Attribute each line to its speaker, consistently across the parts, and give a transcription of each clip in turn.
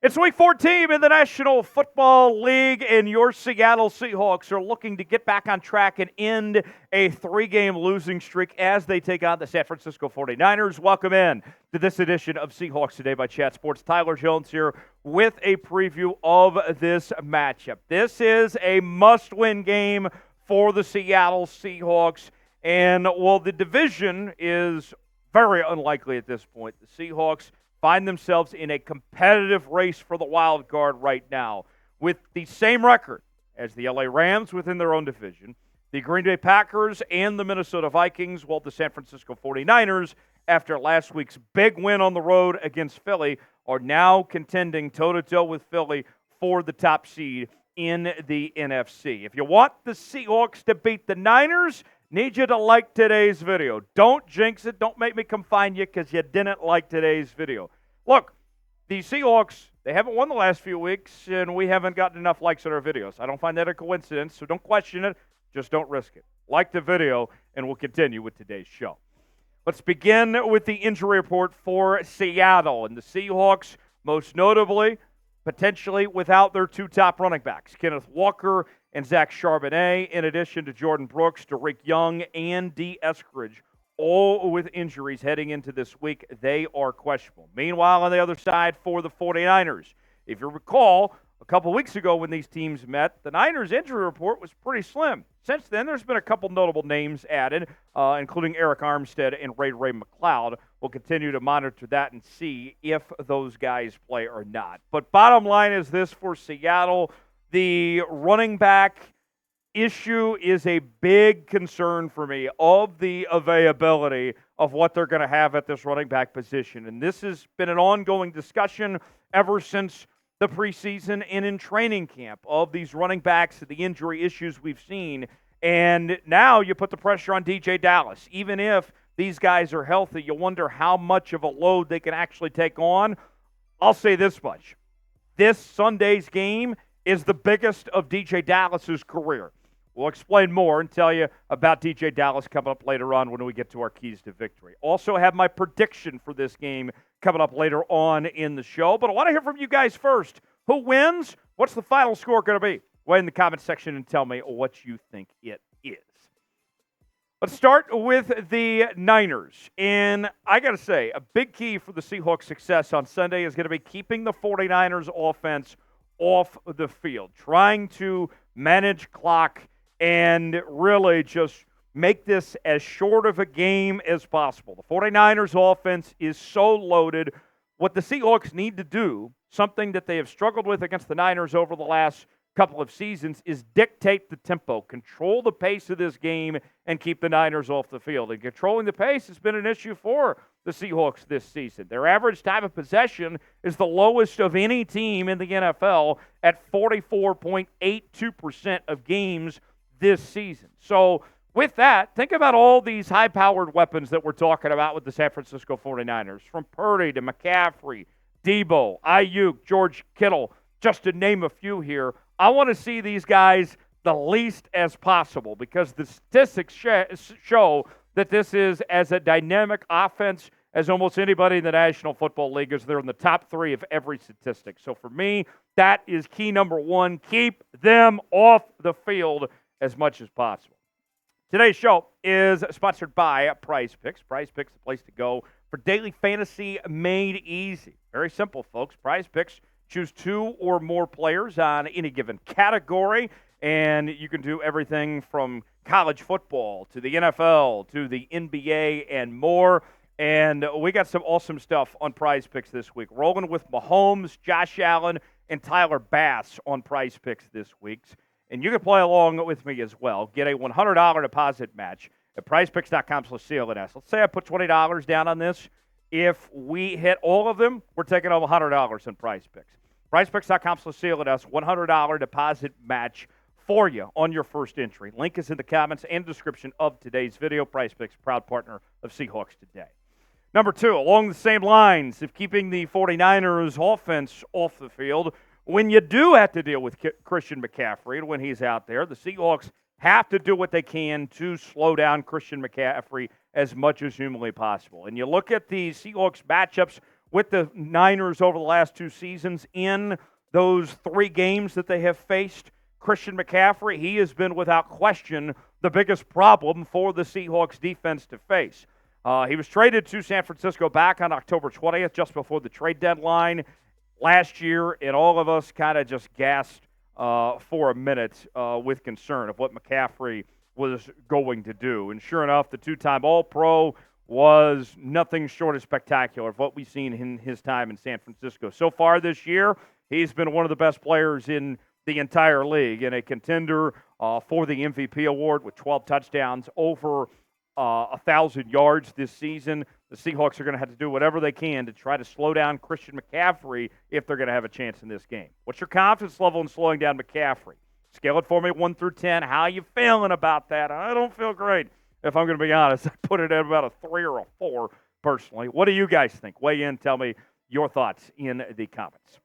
Speaker 1: It's Week 14 in the National Football League, and your Seattle Seahawks are looking to get back on track and end a three-game losing streak as they take on the San Francisco 49ers. Welcome in to this edition of Seahawks Today by Chat Sports. Tyler Jones here with a preview of this matchup. This is a must-win game for the Seattle Seahawks, and while the division is very unlikely at this point, the Seahawks find themselves in a competitive race for the wild card right now with the same record as the LA Rams within their own division, the Green Bay Packers, and the Minnesota Vikings, while the San Francisco 49ers, after last week's big win on the road against Philly, are now contending toe-to-toe with Philly for the top seed in the NFC. If you want the Seahawks to beat the Niners, need you to like today's video. Don't jinx it. Don't make me come find you because you didn't like today's video. Look, the Seahawks, they haven't won the last few weeks, and we haven't gotten enough likes on our videos. I don't find that a coincidence, so don't question it. Just don't risk it. Like the video, and we'll continue with today's show. Let's begin with the injury report for Seattle. And the Seahawks, most notably, potentially without their two top running backs, Kenneth Walker and Zach Chabonnet, in addition to Jordyn Brooks, Dareke Young, and Dee Eskridge, all with injuries heading into this week. They are questionable. Meanwhile, on the other side for the 49ers, if you recall, a couple weeks ago when these teams met, the Niners injury report was pretty slim. Since then, there's been a couple notable names added, including Arik Armstead and Ray McCloud. We'll continue to monitor that and see if those guys play or not. But bottom line is this for Seattle. The running back issue is a big concern for me of the availability of what they're going to have at this running back position. And this has been an ongoing discussion ever since the preseason and in training camp of these running backs and the injury issues we've seen. And now you put the pressure on DJ Dallas. Even if these guys are healthy, you wonder how much of a load they can actually take on. I'll say this much. This Sunday's game is the biggest of DJ Dallas's career. We'll explain more and tell you about DJ Dallas coming up later on when we get to our keys to victory. Also have my prediction for this game coming up later on in the show. But I want to hear from you guys first. Who wins? What's the final score going to be? Wait in the comment section and tell me what you think it is. Let's start with the Niners. And I got to say, a big key for the Seahawks' success on Sunday is going to be keeping the 49ers offense off the field, trying to manage clock and really just make this as short of a game as possible. The 49ers offense is so loaded. What the Seahawks need to do, something that they have struggled with against the Niners over the last couple of seasons, is dictate the tempo, control the pace of this game, and keep the Niners off the field. And controlling the pace has been an issue for the Seahawks this season. Their average time of possession is the lowest of any team in the NFL at 44.82% of games this season. So with that, think about all these high-powered weapons that we're talking about with the San Francisco 49ers, from Purdy to McCaffrey, Debo, Ayuk, George Kittle, just to name a few here. I want to see these guys the least as possible because the statistics show that this is as a dynamic offense as almost anybody in the National Football League is. They're in the top three of every statistic. So for me, that is key number one. Keep them off the field as much as possible. Today's show is sponsored by Prize Picks. Prize Picks is the place to go for daily fantasy made easy. Very simple, folks. Prize Picks. Choose two or more players on any given category, and you can do everything from college football to the NFL to the NBA and more. And we got some awesome stuff on Prize Picks this week. Rolling with Mahomes, Josh Allen, and Tyler Bass on Prize Picks this week. And you can play along with me as well. Get a $100 deposit match at prizepicks.com/CLNS. Let's say I put $20 down on this. If we hit all of them, we're taking home $100 in Prize Picks. PrizePicks.com/CLNS, $100 deposit match for you on your first entry. Link is in the comments and description of today's video. Prize Picks, proud partner of Seahawks Today. Number two, along the same lines of keeping the 49ers offense off the field, when you do have to deal with Christian McCaffrey and when he's out there, the Seahawks have to do what they can to slow down Christian McCaffrey as much as humanly possible. And you look at the Seahawks matchups with the Niners over the last 2 seasons in those 3 games that they have faced Christian McCaffrey, he has been without question the biggest problem for the Seahawks defense to face. He was traded to San Francisco back on October 20th, just before the trade deadline last year, and all of us kind of just gasped for a minute with concern of what McCaffrey was going to do. And sure enough, the 2-time All-Pro was nothing short of spectacular of what we've seen in his time in San Francisco. So far this year, he's been one of the best players in the entire league and a contender for the MVP award with 12 touchdowns, over 1,000 yards this season. The Seahawks are going to have to do whatever they can to try to slow down Christian McCaffrey if they're going to have a chance in this game. What's your confidence level in slowing down McCaffrey? Scale it for me, 1 through 10. How you feeling about that? I don't feel great, if I'm going to be honest. I put it at about a 3 or a 4, personally. What do you guys think? Weigh in. Tell me your thoughts in the comments.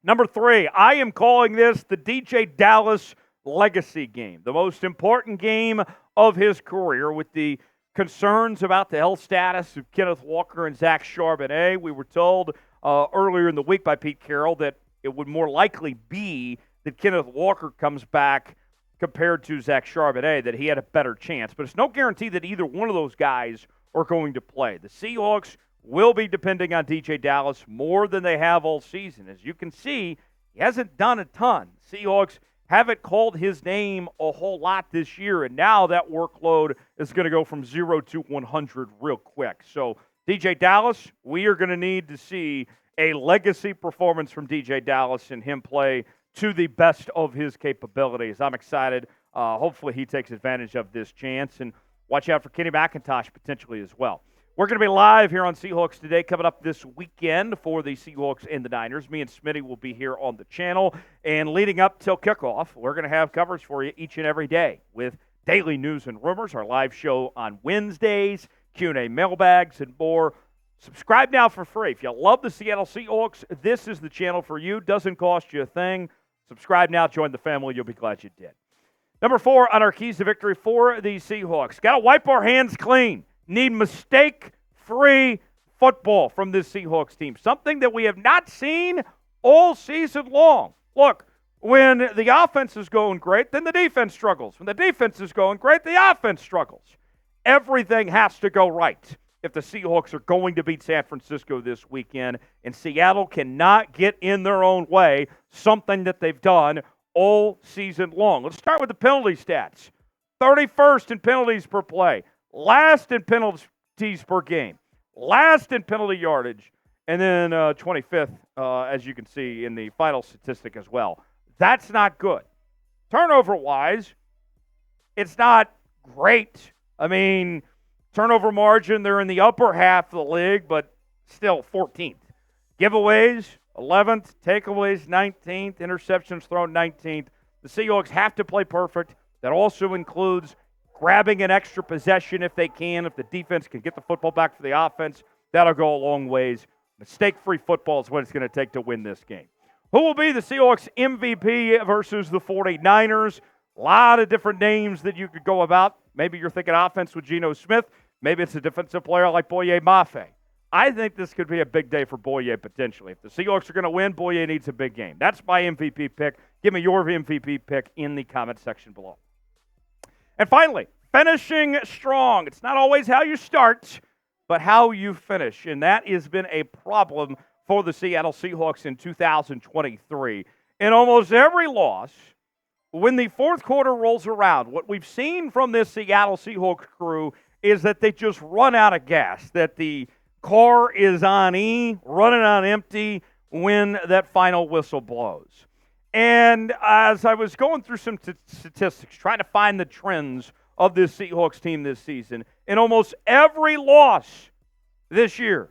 Speaker 1: Number 3, I am calling this the DJ Dallas legacy game, the most important game of his career, with the concerns about the health status of Kenneth Walker and Zach Chabonnet. We were told earlier in the week by Pete Carroll that it would more likely be that Kenneth Walker comes back compared to Zach Chabonnet, that he had a better chance. But it's no guarantee that either one of those guys are going to play. The Seahawks will be depending on DJ Dallas more than they have all season. As you can see, he hasn't done a ton. Seahawks haven't called his name a whole lot this year, and now that workload is going to go from 0 to 100 real quick. So DJ Dallas, we are going to need to see a legacy performance from DJ Dallas and him play to the best of his capabilities. I'm excited. Hopefully he takes advantage of this chance, and watch out for Kenny McIntosh potentially as well. We're going to be live here on Seahawks Today coming up this weekend for the Seahawks and the Niners. Me and Smitty will be here on the channel. And leading up till kickoff, we're going to have coverage for you each and every day with daily news and rumors, our live show on Wednesdays, Q&A mailbags, and more. Subscribe now for free. If you love the Seattle Seahawks, this is the channel for you. Doesn't cost you a thing. Subscribe now. Join the family. You'll be glad you did. Number 4 on our keys to victory for the Seahawks. Got to wipe our hands clean. Need mistake-free football from this Seahawks team. Something that we have not seen all season long. Look, when the offense is going great, then the defense struggles. When the defense is going great, the offense struggles. Everything has to go right if the Seahawks are going to beat San Francisco this weekend, and Seattle cannot get in their own way, something that they've done all season long. Let's start with the penalty stats. 31st in penalties per play. Last in penalties per game, last in penalty yardage, and then 25th, as you can see in the final statistic as well. That's not good. Turnover-wise, it's not great. I mean, turnover margin, they're in the upper half of the league, but still 14th. Giveaways, 11th. Takeaways, 19th. Interceptions thrown, 19th. The Seahawks have to play perfect. That also includes grabbing an extra possession if they can. If the defense can get the football back for the offense, that'll go a long ways. Mistake-free football is what it's going to take to win this game. Who will be the Seahawks MVP versus the 49ers? A lot of different names that you could go about. Maybe you're thinking offense with Geno Smith. Maybe it's a defensive player like Boye Mafe. I think this could be a big day for Boye potentially. If the Seahawks are going to win, Boye needs a big game. That's my MVP pick. Give me your MVP pick in the comment section below. And finally, finishing strong. It's not always how you start, but how you finish. And that has been a problem for the Seattle Seahawks in 2023. In almost every loss, when the fourth quarter rolls around, what we've seen from this Seattle Seahawks crew is that they just run out of gas, that the car is on E, running on empty when that final whistle blows. And as I was going through some statistics, trying to find the trends of this Seahawks team this season, in almost every loss this year,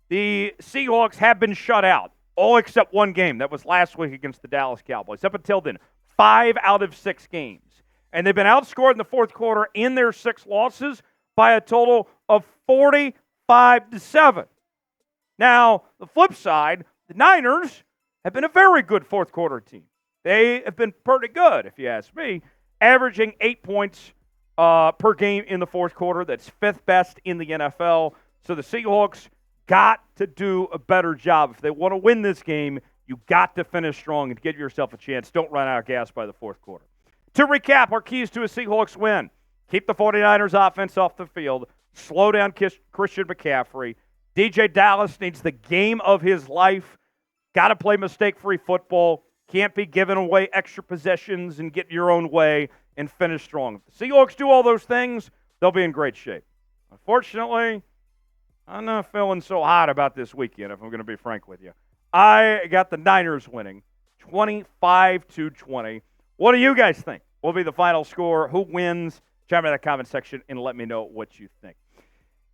Speaker 1: the Seahawks have been shut out, all except one game. That was last week against the Dallas Cowboys. Up until then, 5 out of 6 games. And they've been outscored in the fourth quarter in their 6 losses by a total of 45-7. Now, the flip side, the Niners have been a very good fourth quarter team. They have been pretty good, if you ask me, averaging 8 points per game in the fourth quarter. That's 5th best in the NFL. So the Seahawks got to do a better job. If they want to win this game, you got to finish strong and give yourself a chance. Don't run out of gas by the fourth quarter. To recap, our keys to a Seahawks win: keep the 49ers offense off the field, slow down Christian McCaffrey. DJ Dallas needs the game of his life. Got to play mistake-free football. Can't be giving away extra possessions and get your own way and finish strong. If the Seahawks do all those things, they'll be in great shape. Unfortunately, I'm not feeling so hot about this weekend, if I'm going to be frank with you. I got the Niners winning 25-20. What do you guys think will be the final score? Who wins? Chime in the comment section and let me know what you think.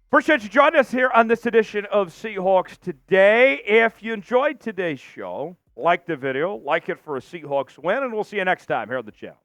Speaker 1: Appreciate you joining us here on this edition of Seahawks Today. If you enjoyed today's show, like the video, like it for a Seahawks win, and we'll see you next time here on the channel.